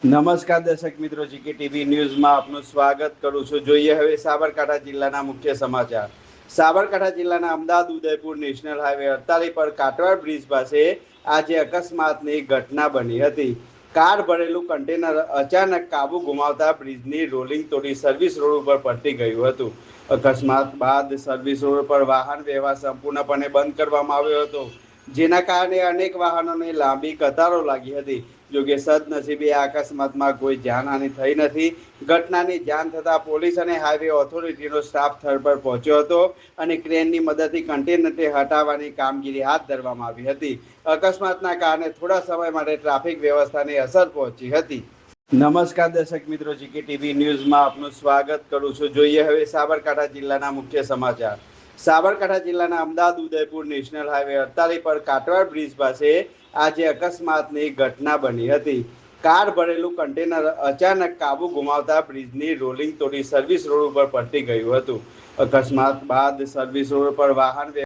નમસ્કાર દર્શક મિત્રો, જીકે ટીવી ન્યૂઝમાં આપનું સ્વાગત કરું છું. જોઈએ હવે સાબરકાંઠા જિલ્લાના મુખ્ય સમાચાર. સાબરકાંઠા જિલ્લાના અમદાવાદ ઉદયપુર નેશનલ હાઈવે 48 પર કાટવાડ બ્રિજ પાસે આજે અકસ્માતની ઘટના બની હતી. કાર ભરેલું કન્ટેનર અચાનક કાબુ ગુમાવતા બ્રિજની રોલિંગ તોડી સર્વિસ રોડ ઉપર પલટી ગયું હતું. અકસ્માત બાદ સર્વિસ રોડ પર વાહન વ્યવહાર સંપૂર્ણપણે બંધ કરવામાં આવ્યો હતો, જેના કારણે અનેક વાહનોને લાંબી કતારો લાગી હતી. જોકે સદનસીબે આ અકસ્માતમાં કોઈ જાનહાનિ થઈ નથી. ઘટનાની જાણ થતાં પોલીસ અને હાઈવે ઓથોરિટીનો સ્ટાફ સ્થળ પર પહોંચ્યો હતો અને ક્રેનની મદદથી કન્ટેનરને હટાવવાની કામગીરી હાથ ધરવામાં આવી હતી. અકસ્માતના કારણે થોડા સમય માટે ટ્રાફિક વ્યવસ્થાને અસર પહોંચી હતી. નમસ્કાર દર્શક મિત્રો, જીકે ટીવી ન્યૂઝમાં આપનું સ્વાગત કરું છું. જોઈએ હવે સાબરકાંઠા જિલ્લાના મુખ્ય સમાચાર. સાબરકાંઠા જિલ્લાના અમદાવાદ ઉદયપુર નેશનલ હાઈવે 48 પર કાટવાડ બ્રિજ પાસે આજે અકસ્માતની ઘટના બની હતી. કાર ભરેલું કન્ટેનર અચાનક કાબુ ગુમાવતા બ્રિજની રોલિંગ તોડી સર્વિસ રોડ ઉપર પલટી ગયું હતું. અકસ્માત બાદ સર્વિસ રોડ પર વાહન